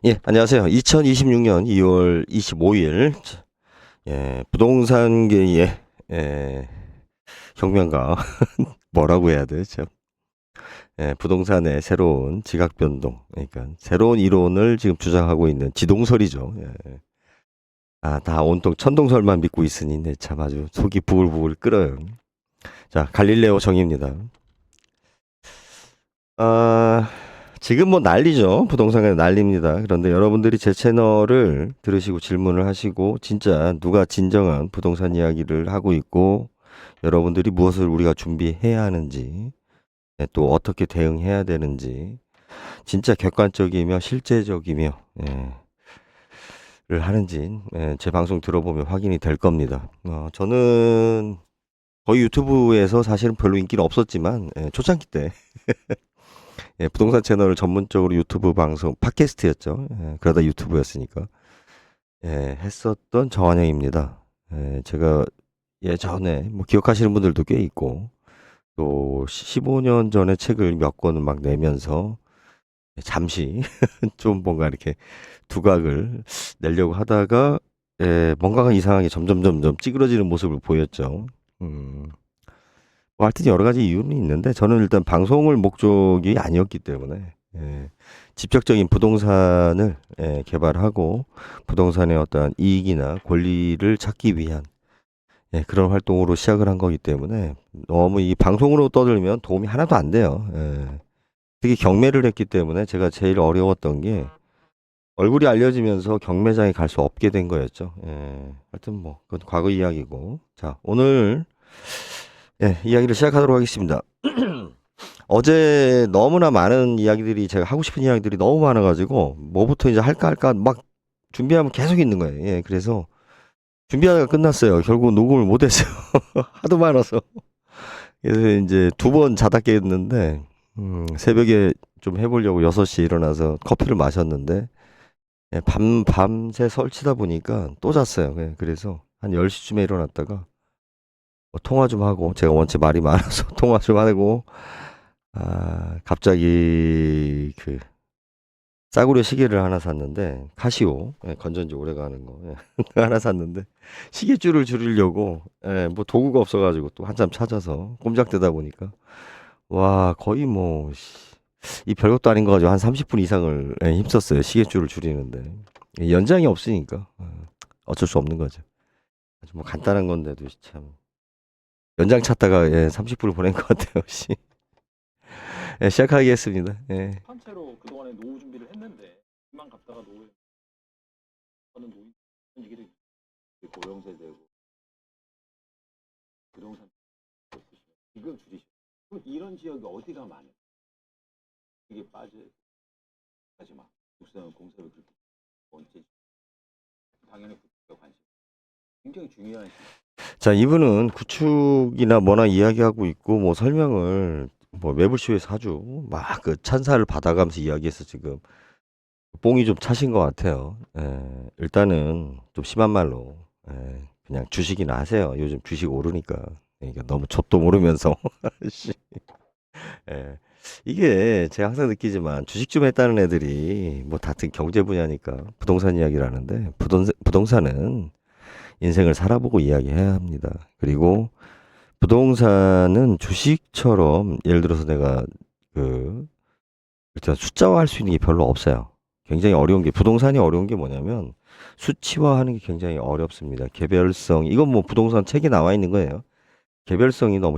예, 안녕하세요. 2026년 2월 25일, 부동산계의, 예, 혁명가, 뭐라고 해야 돼, 참. 부동산의 새로운 지각 변동, 그러니까 새로운 이론을 지금 주장하고 있는 지동설이죠. 다 온통 천동설만 믿고 있으니, 네, 참 아주 속이 부글부글 끓어요. 자, 갈릴레오 정의입니다. 아, 지금 뭐 난리죠. 부동산에 난립니다. 그런데 여러분들이 제 채널을 들으시고 질문을 하시고 진짜 누가 진정한 부동산 이야기를 하고 있고 여러분들이 무엇을 우리가 준비해야 하는지 또 어떻게 대응해야 되는지 진짜 객관적이며 실제적이며 를 하는지 제 방송 들어보면 확인이 될 겁니다. 저는 거의 유튜브에서 사실은 별로 인기는 없었지만 초창기 때 부동산 채널을 전문적으로 유튜브 방송, 팟캐스트였죠. 그러다 유튜브였으니까. 했었던 정한영입니다. 제가 예전에, 뭐 기억하시는 분들도 꽤 있고, 또 15년 전에 책을 몇 권을 막 내면서, 잠시 좀 뭔가 이렇게 두각을 내려고 하다가, 뭔가가 이상하게 점점 찌그러지는 모습을 보였죠. 음, 뭐 하여튼 여러 가지 이유는 있는데 저는 일단 방송을 목적이 아니었기 때문에 직접적인 부동산을 개발하고 부동산의 어떠한 이익이나 권리를 찾기 위한 그런 활동으로 시작을 한 거기 때문에 너무 이 방송으로 떠들면 도움이 하나도 안 돼요. 특히 경매를 했기 때문에 제가 제일 어려웠던 게 얼굴이 알려지면서 경매장에 갈 수 없게 된 거였죠. 하여튼 뭐 그건 과거 이야기고 자 오늘 이야기를 시작하도록 하겠습니다. 어제 너무나 많은 이야기들이 제가 하고 싶은 이야기들이 너무 많아가지고 뭐부터 이제 할까 막 준비하면 계속 있는 거예요. 그래서 준비하다가 끝났어요. 결국 녹음을 못했어요. 하도 많아서. 그래서 이제 두 번 자다 깼는데 새벽에 좀 해보려고 6시에 일어나서 커피를 마셨는데 밤새 설치다 보니까 또 잤어요. 그래서 한 10시쯤에 일어났다가 뭐 통화 좀 하고 제가 원체 말이 많아서 통화 좀 하고 갑자기 그 싸구려 시계를 하나 샀는데 카시오 건전지 오래 가는 거 하나 샀는데 시계줄을 줄이려고 뭐 도구가 없어가지고 또 한참 찾아서 꼼짝대다 보니까 와 거의 뭐 이 별것도 아닌 거 가지고 한 30분 이상을 힘썼어요 시계줄을 줄이는데 연장이 없으니까 어쩔 수 없는 거죠. 아주 뭐 간단한 건데도 참 연장 찾다가 30분을 보낸 것 같아요. 시작하겠습니다. 한 채로 그동안에 노후 준비를 했는데 그만 갔다가 노후에 하는 노인 얘기를 고령세대고 부동산 지금 줄이시고 그럼 이런 지역이 어디가 많아요? 이게 빠지지 마. 국세는 공사를 그렇게 번째 당연히 국가 관심 굉장히 중요한 시. 자, 이분은 구축이나 뭐나 이야기하고 있고, 뭐 설명을 뭐 매불쇼에서 아주 막 그 찬사를 받아가면서 이야기해서 지금 뽕이 좀 차신 것 같아요. 일단은 좀 심한 말로, 그냥 주식이나 하세요. 요즘 주식 오르니까. 그러니까 너무 뭣도 모르면서. 씨. 예. 이게 제가 항상 느끼지만 주식 좀 했다는 애들이 뭐 같은 경제 분야니까 부동산 이야기를 하는데 부동산은 인생을 살아보고 이야기해야 합니다. 그리고 부동산은 주식처럼 예를 들어서 내가 그 일단 숫자화할 수 있는 게 별로 없어요. 굉장히 어려운 게 부동산이 어려운 게 뭐냐면 수치화하는 게 굉장히 어렵습니다. 개별성 이건 뭐 부동산 책에 나와 있는 거예요. 개별성이 너무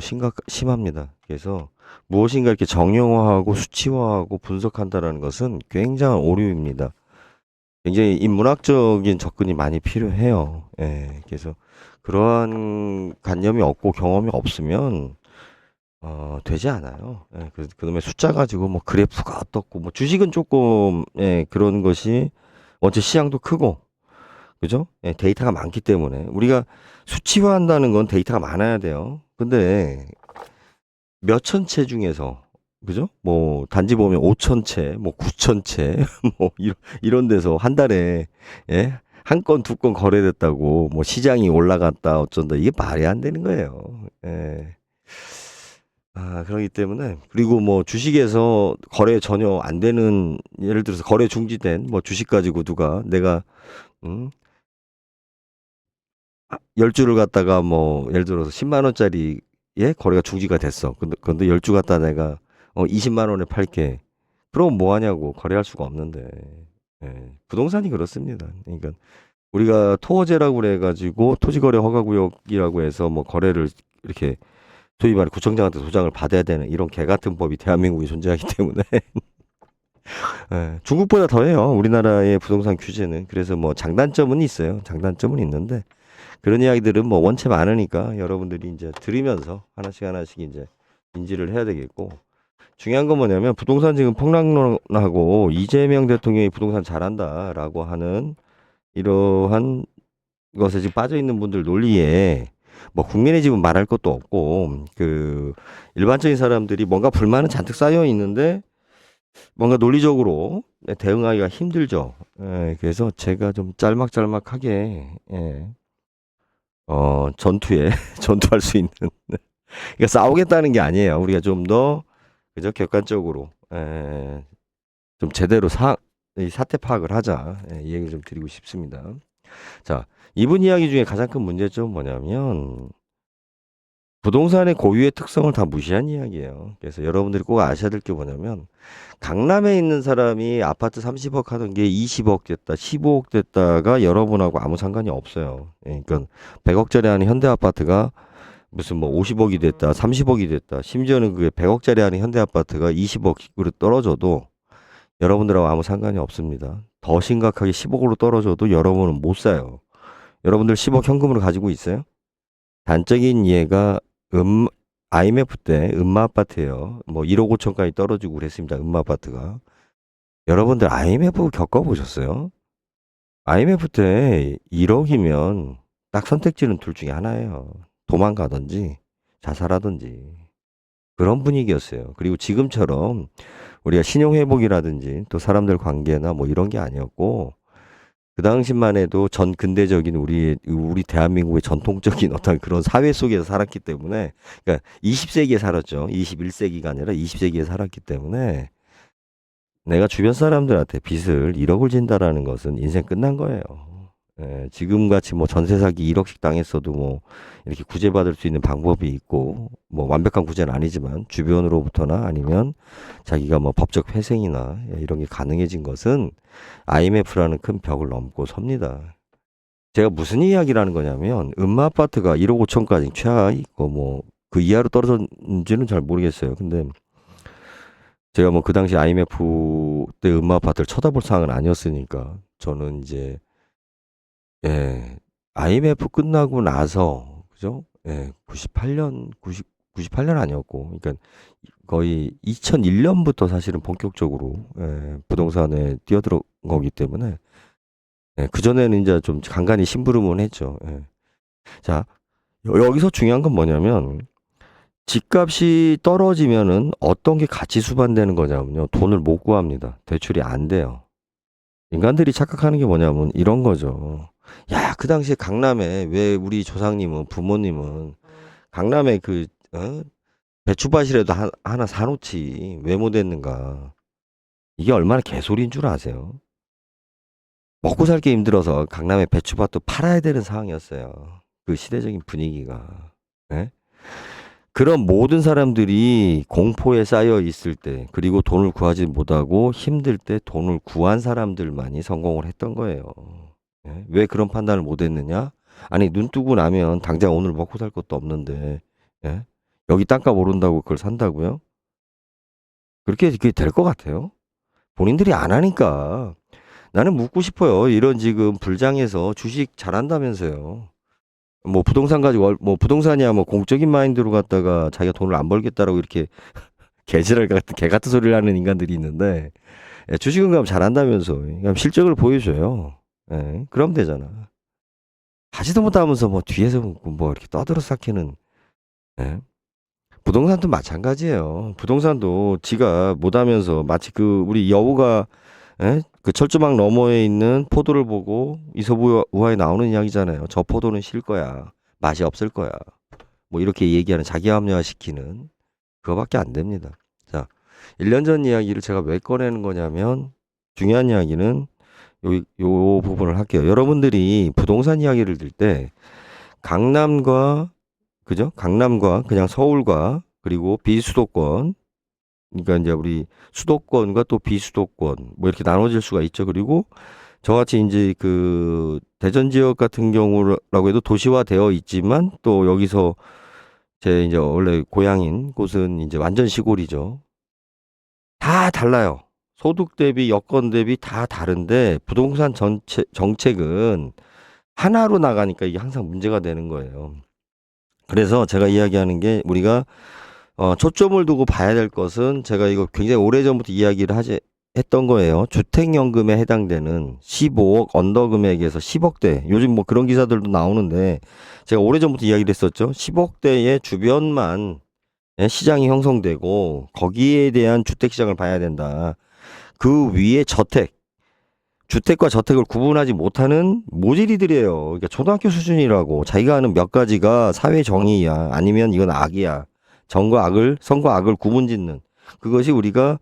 심합니다. 그래서 무엇인가 이렇게 정형화하고 수치화하고 분석한다라는 것은 굉장한 오류입니다. 굉장히 인문학적인 접근이 많이 필요해요. 그래서 그러한 관념이 없고 경험이 없으면 되지 않아요. 그놈의 숫자 가지고 뭐 그래프가 어떻고 뭐 주식은 조금 그런 것이 원체 시장도 크고 그죠? 데이터가 많기 때문에 우리가 수치화한다는 건 데이터가 많아야 돼요. 근데 몇천 채 중에서 그죠? 뭐 단지 보면 5천 채, 뭐 9천 채, 뭐 이런 데서 한 달에 한 건, 두 건 거래됐다고 뭐 시장이 올라갔다 어쩐다 이게 말이 안 되는 거예요. 그러기 때문에 그리고 뭐 주식에서 거래 전혀 안 되는 예를 들어서 거래 중지된 뭐 주식 가지고 누가 내가 음 10주를 갖다가 뭐 예를 들어서 10만 원짜리에 거래가 중지가 됐어. 근데 10주 갖다 내가 20만 원에 팔게. 그럼 뭐 하냐고. 거래할 수가 없는데. 예. 부동산이 그렇습니다. 그러니까 우리가 토어제라고 그래 가지고 토지거래 허가구역이라고 해서 뭐 거래를 이렇게 소위 말해 구청장한테 도장을 받아야 되는 이런 개 같은 법이 대한민국에 존재하기 때문에 예, 중국보다 더해요. 우리나라의 부동산 규제는. 그래서 뭐 장단점은 있어요. 장단점은 있는데 그런 이야기들은 뭐 원체 많으니까 여러분들이 이제 들으면서 하나씩 하나씩 이제 인지를 해야 되겠고 중요한 건 뭐냐면 부동산 지금 폭락론하고 이재명 대통령이 부동산 잘한다라고 하는 이러한 것에 지금 빠져 있는 분들 논리에 뭐 국민의 집은 말할 것도 없고 그 일반적인 사람들이 뭔가 불만은 잔뜩 쌓여 있는데 뭔가 논리적으로 대응하기가 힘들죠. 예, 그래서 제가 좀 짤막짤막하게 전투에 전투할 수 있는 그러니까 싸우겠다는 게 아니에요. 우리가 좀 더 그저 객관적으로 좀 제대로 이 사태 파악을 하자. 이 얘기를 좀 드리고 싶습니다. 자, 이분 이야기 중에 가장 큰 문제점은 뭐냐면 부동산의 고유의 특성을 다 무시한 이야기예요. 그래서 여러분들이 꼭 아셔야 될 게 뭐냐면 강남에 있는 사람이 아파트 30억 하던 게 20억 됐다, 15억 됐다가 여러분하고 아무 상관이 없어요. 그러니까 100억짜리 하는 현대 아파트가 무슨 뭐 50억이 됐다, 30억이 됐다, 심지어는 그게 100억짜리 하는 현대 아파트가 20억으로 떨어져도 여러분들하고 아무 상관이 없습니다. 더 심각하게 10억으로 떨어져도 여러분은 못 사요. 여러분들 10억 현금으로 가지고 있어요? 단적인 예가 IMF 때 음마 아파트예요. 뭐 1억 5천까지 떨어지고 그랬습니다. 음마 아파트가. 여러분들 IMF 겪어보셨어요? IMF 때 1억이면 딱 선택지는 둘 중에 하나예요. 도망가든지 자살하든지 그런 분위기였어요. 그리고 지금처럼 우리가 신용회복이라든지 또 사람들 관계나 뭐 이런 게 아니었고 그 당시만 해도 전 근대적인 우리 대한민국의 전통적인 어떤 그런 사회 속에서 살았기 때문에 그러니까 20세기에 살았죠. 21세기가 아니라 20세기에 살았기 때문에 내가 주변 사람들한테 빚을 1억을 진다라는 것은 인생 끝난 거예요. 지금 같이 뭐 전세 사기 1억씩 당했어도 뭐 이렇게 구제받을 수 있는 방법이 있고 뭐 완벽한 구제는 아니지만 주변으로부터나 아니면 자기가 뭐 법적 회생이나 이런 게 가능해진 것은 IMF라는 큰 벽을 넘고 섭니다. 제가 무슨 이야기를 하는 거냐면 음마 아파트가 1억 5천까지 최하 있고 뭐 그 이하로 떨어졌는지는 잘 모르겠어요. 근데 제가 뭐 그 당시 IMF 때 음마 아파트를 쳐다볼 상황은 아니었으니까 저는 이제 IMF 끝나고 나서 그죠? 98년 아니었고 그러니까 거의 2001년부터 사실은 본격적으로 부동산에 뛰어들어간 거기 때문에 그전에는 이제 좀 간간히 심부름은 했죠. 자, 여기서 중요한 건 뭐냐면 집값이 떨어지면은 어떤 게 같이 수반되는 거냐면요. 돈을 못 구합니다. 대출이 안 돼요. 인간들이 착각하는 게 뭐냐면 이런 거죠. 야, 그 당시에 강남에 왜 우리 조상님은 부모님은 강남에 배추밭이라도 하나 사놓지 왜 못했는가? 이게 얼마나 개소리인 줄 아세요? 먹고 살기 힘들어서 강남에 배추밭도 팔아야 되는 상황이었어요. 그 시대적인 분위기가. 예? 그런 모든 사람들이 공포에 쌓여 있을 때, 그리고 돈을 구하지 못하고 힘들 때 돈을 구한 사람들만이 성공을 했던 거예요. 왜 그런 판단을 못 했느냐? 아니, 눈 뜨고 나면 당장 오늘 먹고 살 것도 없는데, 예? 여기 땅값 오른다고 그걸 산다고요? 그게 될 것 같아요? 본인들이 안 하니까. 나는 묻고 싶어요. 이런 지금 불장에서 주식 잘한다면서요. 뭐 부동산 가지고 뭐 부동산이야 뭐 공적인 마인드로 갖다가 자기가 돈을 안 벌겠다라고 이렇게 개지랄 같은 개 같은 소리를 하는 인간들이 있는데 주식은 그럼 잘한다면서 그럼 실적을 보여줘요. 그럼 되잖아. 하지도 못하면서 뭐 뒤에서 뭐 이렇게 떠들어 쌓기는 예? 부동산도 마찬가지예요. 부동산도 지가 못하면서 마치 그 우리 여우가 그 철조망 너머에 있는 포도를 보고 이솝 우화에 나오는 이야기잖아요. 저 포도는 실 거야. 맛이 없을 거야. 뭐 이렇게 얘기하는 자기 합리화 시키는 그거밖에 안 됩니다. 자, 1년 전 이야기를 제가 왜 꺼내는 거냐면 중요한 이야기는 요 부분을 할게요. 여러분들이 부동산 이야기를 들 때 강남과 그죠? 강남과 그냥 서울과 그리고 비수도권 그러니까 이제 우리 수도권과 또 비수도권 뭐 이렇게 나눠질 수가 있죠. 그리고 저같이 이제 그 대전 지역 같은 경우라고 해도 도시화되어 있지만 또 여기서 제 이제 원래 고향인 곳은 이제 완전 시골이죠. 다 달라요. 소득 대비 여건 대비 다 다른데 부동산 전체 정책은 하나로 나가니까 이게 항상 문제가 되는 거예요. 그래서 제가 이야기하는 게 우리가 초점을 두고 봐야 될 것은 제가 이거 굉장히 오래전부터 이야기를 했던 거예요. 주택연금에 해당되는 15억 언더 금액에서 10억대. 요즘 뭐 그런 기사들도 나오는데 제가 오래전부터 이야기를 했었죠. 10억대의 주변만 시장이 형성되고 거기에 대한 주택 시장을 봐야 된다. 그 위에 주택과 저택을 구분하지 못하는 모질이들이에요. 그러니까 초등학교 수준이라고 자기가 하는 몇 가지가 사회 정의야. 아니면 이건 악이야. 선과 악을 구분짓는 그것이 우리가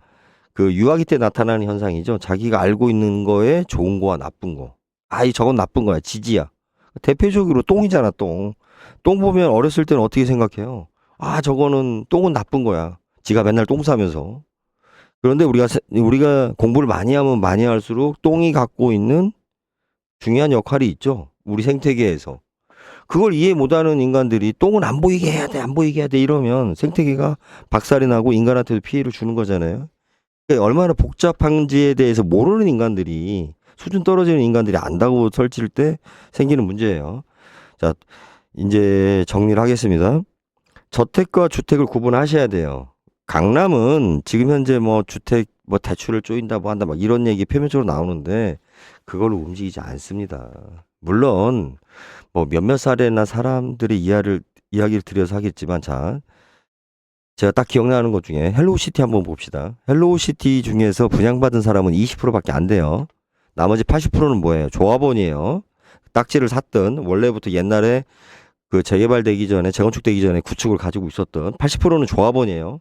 그 유아기 때 나타나는 현상이죠. 자기가 알고 있는 거에 좋은 거와 나쁜 거. 저건 나쁜 거야. 지지야. 대표적으로 똥이잖아, 똥. 똥 보면 어렸을 때는 어떻게 생각해요? 저거는 똥은 나쁜 거야. 지가 맨날 똥 싸면서. 그런데 우리가 공부를 많이 하면 많이 할수록 똥이 갖고 있는 중요한 역할이 있죠. 우리 생태계에서. 그걸 이해 못하는 인간들이 똥은 안 보이게 해야 돼, 안 보이게 해야 돼 이러면 생태계가 박살이 나고 인간한테도 피해를 주는 거잖아요. 그러니까 얼마나 복잡한지에 대해서 모르는 인간들이 수준 떨어지는 인간들이 안다고 설칠 때 생기는 문제예요. 자, 이제 정리를 하겠습니다. 저택과 주택을 구분하셔야 돼요. 강남은 지금 현재 뭐 주택 뭐 대출을 쪼인다 뭐 한다 막 이런 얘기 표면적으로 나오는데 그걸로 움직이지 않습니다. 물론 뭐 몇몇 사례나 사람들의 이야기를 드려서 하겠지만 자 제가 딱 기억나는 것 중에 헬로우시티 한번 봅시다. 헬로우시티 중에서 분양받은 사람은 20%밖에 안 돼요. 나머지 80%는 뭐예요? 조합원이에요. 딱지를 샀던 원래부터 옛날에 그 재개발되기 전에 재건축되기 전에 구축을 가지고 있었던 80%는 조합원이에요.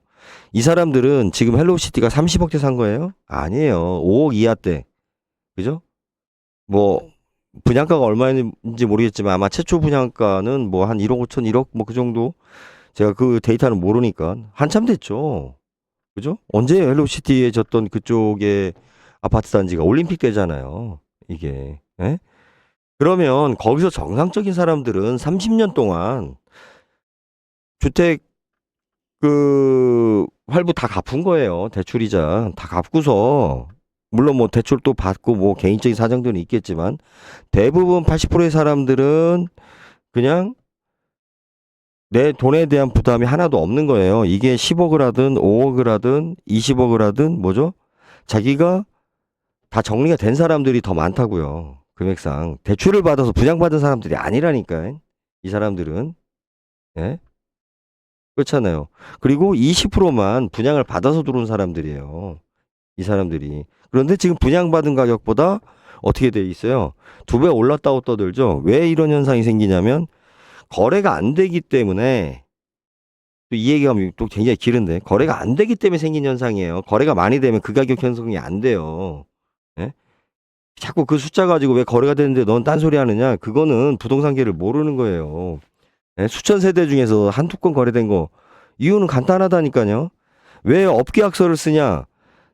이 사람들은 지금 헬로우시티가 30억대 산 거예요? 아니에요. 5억 이하대. 그죠? 뭐 분양가가 얼마인지 모르겠지만 아마 최초 분양가는 뭐 한 1억 5천 1억 뭐 그 정도. 제가 그 데이터는 모르니까 한참 됐죠. 그죠? 언제 헬로시티에 졌던 그쪽에 아파트 단지가 올림픽 때잖아요. 이게. 예? 그러면 거기서 정상적인 사람들은 30년 동안 주택 그 할부 다 갚은 거예요. 대출이자 다 갚고서 물론 뭐 대출 또 받고 뭐 개인적인 사정들은 있겠지만 대부분 80%의 사람들은 그냥 내 돈에 대한 부담이 하나도 없는 거예요. 이게 10억을 하든 5억을 하든 20억을 하든 뭐죠? 자기가 다 정리가 된 사람들이 더 많다고요. 금액상. 대출을 받아서 분양받은 사람들이 아니라니까. 이 사람들은. 예? 그렇잖아요. 그리고 20%만 분양을 받아서 들어온 사람들이에요. 이 사람들이. 그런데 지금 분양받은 가격보다 어떻게 돼 있어요? 2배 올랐다고 떠들죠. 왜 이런 현상이 생기냐면 거래가 안 되기 때문에 또 이 얘기하면 또 굉장히 길은데 거래가 안 되기 때문에 생긴 현상이에요. 거래가 많이 되면 그 가격 형성이 안 돼요. 예? 자꾸 그 숫자 가지고 왜 거래가 되는데 넌 딴소리 하느냐? 그거는 부동산계를 모르는 거예요. 예? 수천 세대 중에서 한두 건 거래된 거 이유는 간단하다니까요. 왜 업계약서를 쓰냐?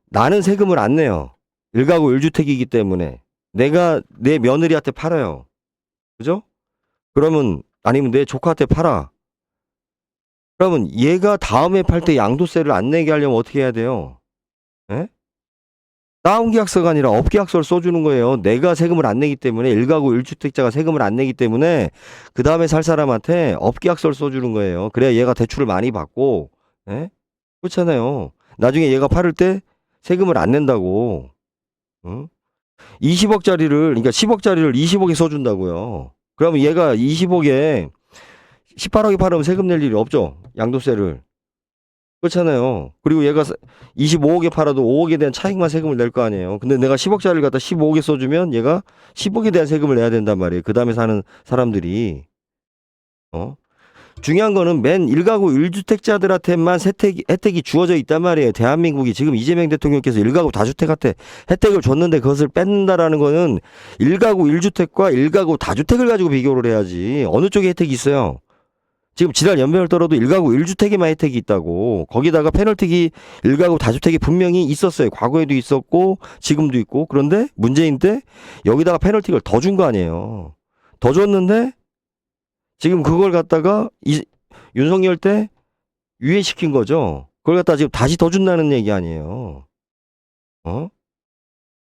나는 세금을 안 내요. 1가구 1주택이기 때문에 내가 내 며느리한테 팔아요. 그죠? 그러면 아니면 내 조카한테 팔아. 그러면 얘가 다음에 팔 때 양도세를 안 내게 하려면 어떻게 해야 돼요? 예? 다운계약서가 아니라 업계약서를 써주는 거예요. 내가 세금을 안 내기 때문에 1가구 1주택자가 세금을 안 내기 때문에 그 다음에 살 사람한테 업계약서를 써주는 거예요. 그래야 얘가 대출을 많이 받고 예? 그렇잖아요. 나중에 얘가 팔을 때 세금을 안 낸다고. 응? 20억짜리를 그러니까 10억짜리를 20억에 써준다고요. 그러면 얘가 20억에 18억에 팔으면 세금 낼 일이 없죠. 양도세를. 그렇잖아요. 그리고 얘가 25억에 팔아도 5억에 대한 차익만 세금을 낼 거 아니에요. 근데 내가 10억짜리를 갖다 15억에 써주면 얘가 10억에 대한 세금을 내야 된단 말이에요. 그 다음에 사는 사람들이. 중요한 거는 맨 1가구 1주택자들한테만 혜택이 주어져 있단 말이에요. 대한민국이 지금 이재명 대통령께서 1가구 다주택한테 혜택을 줬는데 그것을 뺏는다라는 거는 1가구 1주택과 1가구 다주택을 가지고 비교를 해야지. 어느 쪽에 혜택이 있어요? 지금 지난 연면을 떨어도 1가구 1주택에만 혜택이 있다고. 거기다가 페널티기 1가구 다주택이 분명히 있었어요. 과거에도 있었고 지금도 있고. 그런데 문제인 때 여기다가 페널티를 더 준 거 아니에요. 더 줬는데 지금 그걸 갖다가 윤석열 때 유예시킨 거죠. 그걸 갖다가 지금 다시 더 준다는 얘기 아니에요. 어?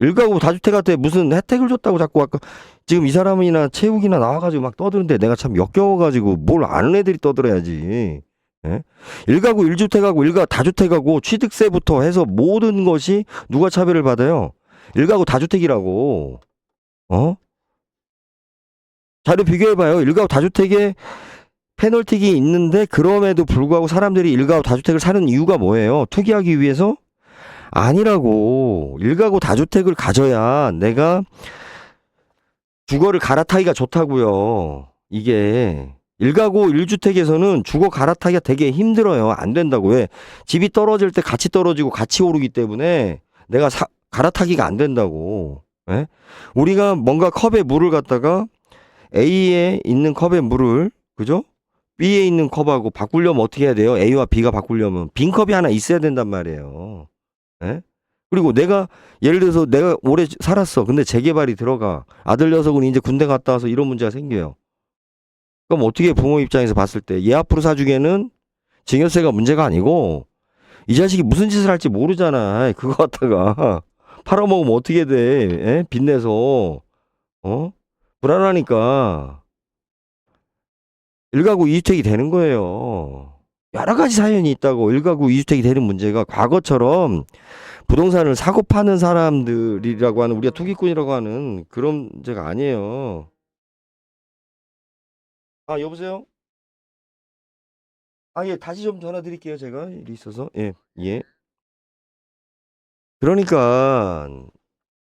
1가구 다주택한테 무슨 혜택을 줬다고 자꾸 아까 지금 이 사람이나 최욱이나 나와가지고 막 떠드는데 내가 참 역겨워가지고 뭘 아는 애들이 떠들어야지. 예? 1가구 1주택하고 1가구 다주택하고 취득세부터 해서 모든 것이 누가 차별을 받아요? 1가구 다주택이라고. 어? 자료 비교해봐요. 1가구 다주택에 페널티가 있는데 그럼에도 불구하고 사람들이 1가구 다주택을 사는 이유가 뭐예요? 투기하기 위해서? 아니라고. 1가구 다주택을 가져야 내가 주거를 갈아타기가 좋다고요. 이게 1가구 1주택에서는 주거 갈아타기가 되게 힘들어요. 안 된다고. 왜? 집이 떨어질 때 같이 떨어지고 같이 오르기 때문에 내가 갈아타기가 안 된다고. 예? 우리가 뭔가 컵에 물을 갖다가 A에 있는 컵에 물을 그죠? B에 있는 컵하고 바꾸려면 어떻게 해야 돼요? A와 B가 바꾸려면 빈 컵이 하나 있어야 된단 말이에요. 예? 그리고 내가 예를 들어서 내가 오래 살았어. 근데 재개발이 들어가. 아들 녀석은 이제 군대 갔다 와서 이런 문제가 생겨요. 그럼 어떻게 부모 입장에서 봤을 때 얘 앞으로 사주기에는 증여세가 문제가 아니고 이 자식이 무슨 짓을 할지 모르잖아. 그거 갖다가 팔아먹으면 어떻게 돼? 예? 빚내서 어? 불안하니까 1가구 2주택이 되는 거예요. 여러 가지 사연이 있다고 1가구 2주택이 되는 문제가 과거처럼 부동산을 사고 파는 사람들이라고 하는 우리가 투기꾼이라고 하는 그런 문제가 아니에요. 아, 여보세요? 아, 예, 다시 좀 전화 드릴게요. 제가 일이 있어서. 예, 예. 그러니까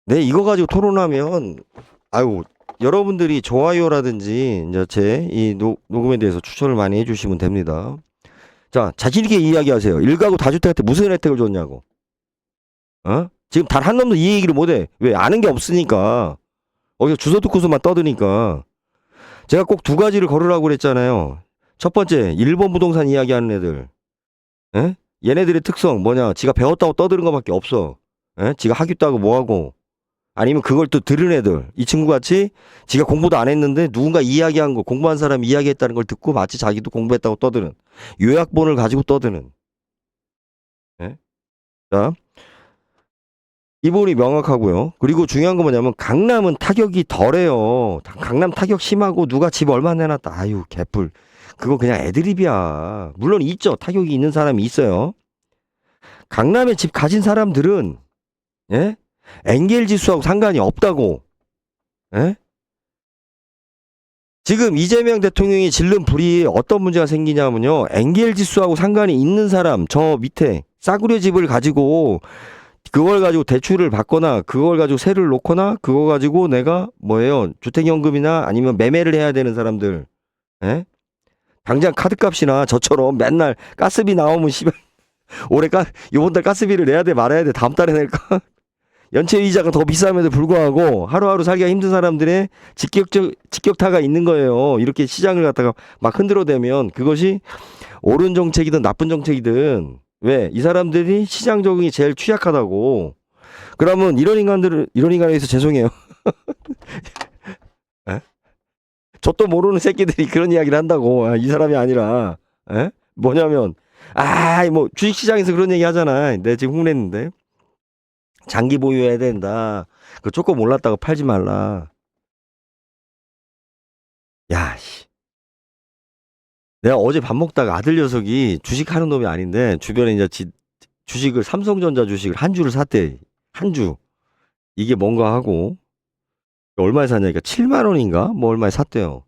네, 이거 가지고 토론하면 아유, 여러분들이 좋아요라든지 이제 제 이 녹음에 대해서 추천을 많이 해주시면 됩니다. 자, 자신 있게 이야기하세요. 1가구 다주택한테 무슨 혜택을 줬냐고. 어? 지금 단 한 놈도 이 얘기를 못해. 왜? 아는 게 없으니까. 어디서 주워 듣고서만 떠드니까. 제가 꼭 두 가지를 걸으라고 그랬잖아요. 첫 번째, 일본 부동산 이야기하는 애들. 에? 얘네들의 특성 뭐냐? 지가 배웠다고 떠드는 것밖에 없어. 에? 지가 학위도 하고 뭐하고. 아니면 그걸 또 들은 애들. 이 친구 같이 지가 공부도 안 했는데 누군가 이야기한 거, 공부한 사람이 이야기했다는 걸 듣고 마치 자기도 공부했다고 떠드는. 요약본을 가지고 떠드는. 에? 자, 기본이 명확하고요. 그리고 중요한 건 뭐냐면 강남은 타격이 덜해요. 강남 타격 심하고 누가 집 얼마 내놨다. 아유 개뿔. 그거 그냥 애드립이야. 물론 있죠. 타격이 있는 사람이 있어요. 강남에 집 가진 사람들은 예? 엔겔 지수하고 상관이 없다고. 예? 지금 이재명 대통령이 질른 불이 어떤 문제가 생기냐면요. 엔겔 지수하고 상관이 있는 사람 저 밑에 싸구려 집을 가지고 그걸 가지고 대출을 받거나 그걸 가지고 세를 놓거나 그거 가지고 내가 뭐예요 주택연금이나 아니면 매매를 해야 되는 사람들 에? 당장 카드값이나 저처럼 맨날 가스비 나오면 씨발 올해 요번 달 가스비를 내야 돼 말아야 돼 다음 달에 낼까 연체 이자가 더 비쌈에도 불구하고 하루하루 살기가 힘든 사람들의 직격타가 있는 거예요. 이렇게 시장을 갖다가 막 흔들어대면 그것이 옳은 정책이든 나쁜 정책이든 왜? 이 사람들이 시장 적응이 제일 취약하다고. 그러면 이런 인간에 대해서 죄송해요. 에? 저도 모르는 새끼들이 그런 이야기를 한다고. 아, 이 사람이 아니라. 에? 뭐냐면, 뭐, 주식시장에서 그런 얘기 하잖아. 내가 지금 흉냈는데. 장기 보유해야 된다. 그 조금 올랐다고 팔지 말라. 야, 씨. 내가 어제 밥 먹다가 아들 녀석이 주식하는 놈이 아닌데, 주변에 이제 주식을, 삼성전자 주식을 한 주를 샀대. 한 주. 이게 뭔가 하고, 얼마에 샀냐니까 7만 원인가? 뭐 얼마에 샀대요.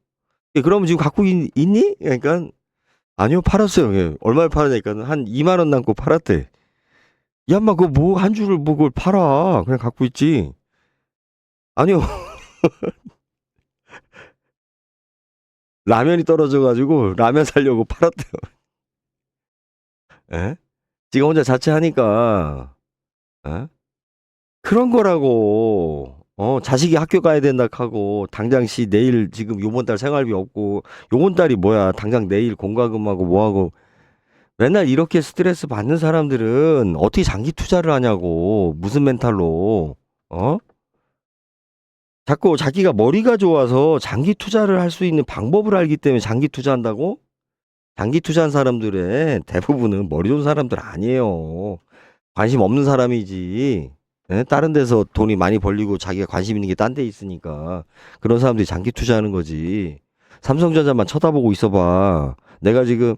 그러면 지금 갖고 있니? 그러니까, 아니요, 팔았어요. 예. 얼마에 팔았냐니까 한 2만 원 남고 팔았대. 야, 인마, 그거 뭐, 한 주를 뭐 그걸 팔아. 그냥 갖고 있지. 아니요. 라면이 떨어져가지고 라면 사려고 팔았대요. 예? 지가 혼자 자취하니까, 예? 그런 거라고. 자식이 학교 가야 된다 하고, 당장 내일 지금 요번 달 생활비 없고, 요번 달이 뭐야. 당장 내일 공과금하고 뭐하고. 맨날 이렇게 스트레스 받는 사람들은 어떻게 장기 투자를 하냐고. 무슨 멘탈로. 어? 자꾸 자기가 머리가 좋아서 장기 투자를 할 수 있는 방법을 알기 때문에 장기 투자한다고? 장기 투자한 사람들의 대부분은 머리 좋은 사람들 아니에요. 관심 없는 사람이지. 예? 다른 데서 돈이 많이 벌리고 자기가 관심 있는 게 딴 데 있으니까 그런 사람들이 장기 투자하는 거지. 삼성전자만 쳐다보고 있어봐. 내가 지금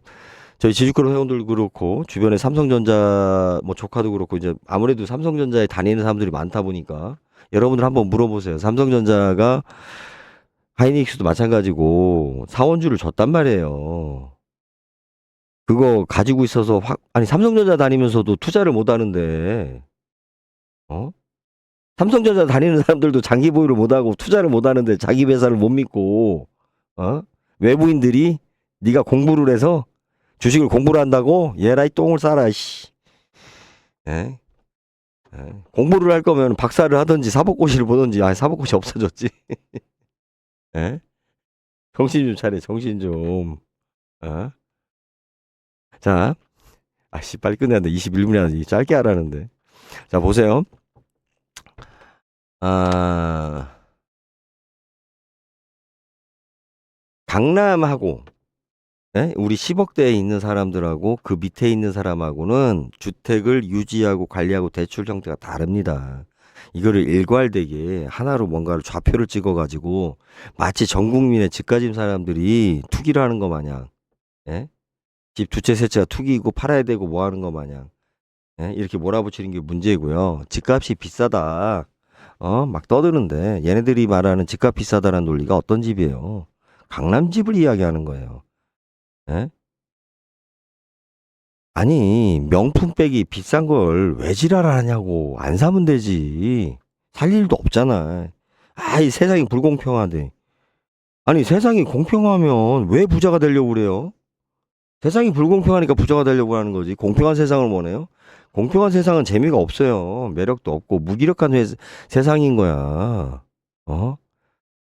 저희 지주클럽 회원들 그렇고 주변에 삼성전자 뭐 조카도 그렇고 이제 아무래도 삼성전자에 다니는 사람들이 많다 보니까 여러분들 한번 물어보세요. 삼성전자가 하이닉스도 마찬가지고 사원주를 줬단 말이에요. 그거 가지고 있어서 아니 삼성전자 다니면서도 투자를 못 하는데 어? 삼성전자 다니는 사람들도 장기 보유를 못 하고 투자를 못 하는데 자기 회사를 못 믿고 어? 외부인들이 네가 공부를 해서 주식을 공부를 한다고 얘라이 똥을 싸라 씨. 예? 예. 공부를 할 거면 박사를 하든지 사법고시를 보든지. 아, 사법고시 없어졌지. 예? 정신 좀 차려, 정신 좀. 어? 자, 아씨, 빨리 끝내야 돼. 21분이나 짧게 하라는데. 자, 보세요. 아, 강남하고, 예? 우리 10억대에 있는 사람들하고 그 밑에 있는 사람하고는 주택을 유지하고 관리하고 대출 형태가 다릅니다. 이거를 일괄되게 하나로 뭔가를 좌표를 찍어가지고 마치 전 국민의 집 가진 사람들이 투기를 하는 거 마냥, 예? 집 두 채 세 채가 투기이고 팔아야 되고 뭐 하는 거 마냥, 예? 이렇게 몰아붙이는 게 문제고요. 집값이 비싸다. 막 떠드는데 얘네들이 말하는 집값 비싸다라는 논리가 어떤 집이에요? 강남 집을 이야기하는 거예요. 예? 아니, 명품 백이 비싼 걸 왜 지랄하냐고. 안 사면 되지. 살 일도 없잖아. 이 세상이 불공평하대. 아니, 세상이 공평하면 왜 부자가 되려고 그래요? 세상이 불공평하니까 부자가 되려고 하는 거지. 공평한 세상을 원해요? 공평한 세상은 재미가 없어요. 매력도 없고 무기력한 세상인 거야. 어?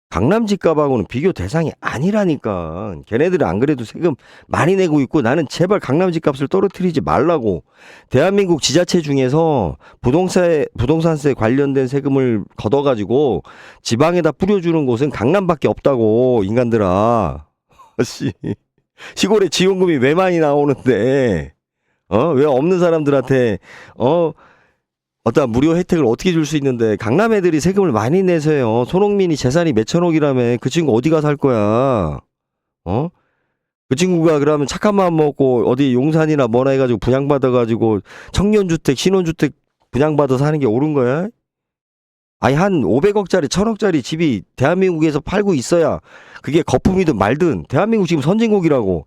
강남 집값하고는 비교 대상이 아니라니까. 걔네들은 안 그래도 세금 많이 내고 있고 나는 제발 강남 집값을 떨어뜨리지 말라고. 대한민국 지자체 중에서 부동산세 관련된 세금을 걷어가지고 지방에다 뿌려주는 곳은 강남밖에 없다고, 인간들아. 씨. 시골에 지원금이 왜 많이 나오는데, 왜 없는 사람들한테, 어떤 무료 혜택을 어떻게 줄 수 있는데 강남 애들이 세금을 많이 내세요. 손흥민이 재산이 몇천억이라며. 그 친구 어디가 살 거야? 어? 그 친구가 그러면 착한 마음 먹고 어디 용산이나 뭐나 해가지고 분양받아가지고 청년주택, 신혼주택 분양받아 사는 게 옳은 거야? 아니 한 500억짜리, 1000억짜리 집이 대한민국에서 팔고 있어야 그게 거품이든 말든. 대한민국 지금 선진국이라고.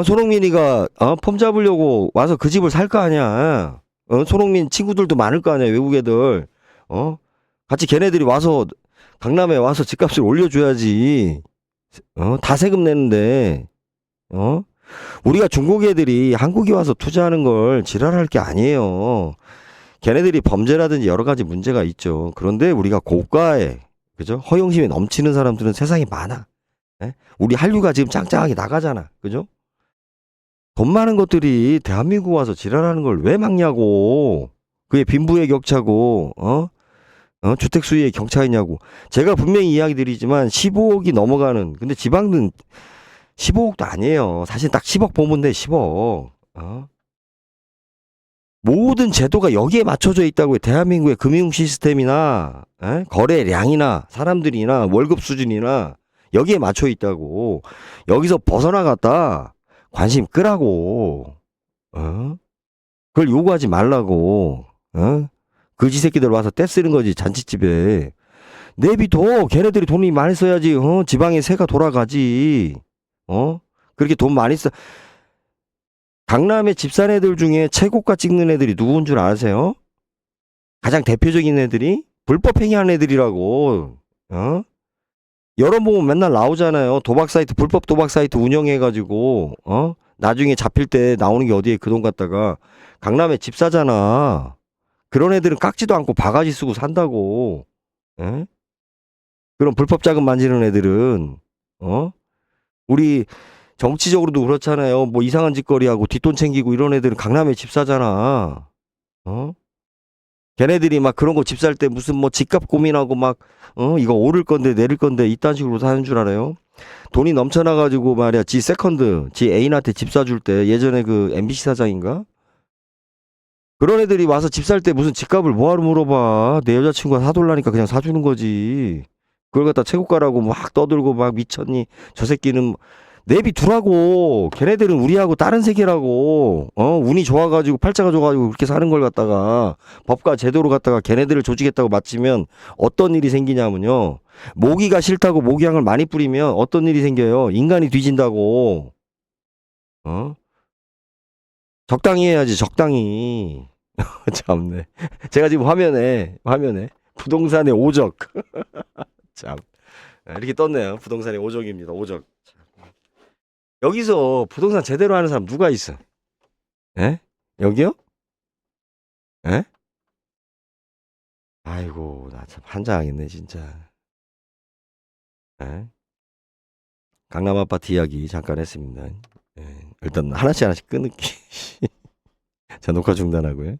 손흥민이가 폼 잡으려고 와서 그 집을 살 거 아니야. 손흥민 친구들도 많을 거 아니야, 외국 애들. 같이 걔네들이 와서 강남에 와서 집값을 올려줘야지. 다 세금 내는데. 우리가 중국 애들이 한국에 와서 투자하는 걸 지랄할 게 아니에요. 걔네들이 범죄라든지 여러 가지 문제가 있죠. 그런데 우리가 고가에, 그죠? 허영심이 넘치는 사람들은 세상에 많아. 예? 우리 한류가 지금 짱짱하게 나가잖아. 그죠? 돈 많은 것들이 대한민국 와서 지랄하는 걸 왜 막냐고. 그게 빈부의 격차고, 주택 수요의 격차이냐고. 제가 분명히 이야기 드리지만 15억이 넘어가는, 근데 지방은 15억도 아니에요. 사실 딱 10억 보면 돼, 10억. 모든 제도가 여기에 맞춰져 있다고요. 대한민국의 금융 시스템이나, 거래량이나, 사람들이나, 월급 수준이나, 여기에 맞춰 있다고. 여기서 벗어나갔다. 관심 끄라고. 그걸 요구하지 말라고. 그지 새끼들 와서 떼쓰는 거지, 잔치집에. 내비둬. 걔네들이 돈이 많이 써야지. 지방에 세가 돌아가지. 그렇게 돈 많이 써. 강남의 집산 애들 중에 최고가 찍는 애들이 누군 줄 아세요? 가장 대표적인 애들이 불법 행위한 애들이라고. 열어보면 맨날 나오잖아요. 도박 사이트, 불법 도박 사이트 운영해가지고, 나중에 잡힐 때 나오는 게 어디에 그 돈 갖다가 강남에 집 사잖아. 그런 애들은 깎지도 않고 바가지 쓰고 산다고. 예? 그런 불법 자금 만지는 애들은, 우리 정치적으로도 그렇잖아요. 뭐 이상한 짓거리하고 뒷돈 챙기고 이런 애들은 강남에 집 사잖아. 어? 걔네들이 막 그런 거 집 살 때 무슨 뭐 집값 고민하고 막, 이거 오를 건데 내릴 건데 이딴 식으로 사는 줄 알아요? 돈이 넘쳐나가지고 말이야. 지 세컨드, 지 애인한테 집 사줄 때 예전에 그 MBC 사장인가? 그런 애들이 와서 집 살 때 무슨 집값을 뭐하러 물어봐. 내 여자친구가 사달라니까 그냥 사주는 거지. 그걸 갖다 채굴가라고 막 떠들고 막 미쳤니? 저 새끼는 내비 두라고. 걔네들은 우리하고 다른 세계라고. 운이 좋아가지고 팔자가 좋아가지고 그렇게 사는 걸 갖다가 법과 제도로 갖다가 걔네들을 조지겠다고 맞추면 어떤 일이 생기냐면요. 모기가 싫다고 모기향을 많이 뿌리면 어떤 일이 생겨요? 인간이 뒤진다고. 어? 적당히 해야지, 적당히. 참네. 제가 지금 화면에 부동산의 오적. 참. 이렇게 떴네요. 부동산의 오적입니다. 오적. 여기서 부동산 제대로 하는 사람 누가 있어? 예? 여기요? 예? 아이고, 나 참 환장하겠네, 진짜. 예? 강남 아파트 이야기 잠깐 했습니다. 예. 일단 하나씩 끊을게. 자, 녹화 중단하고요.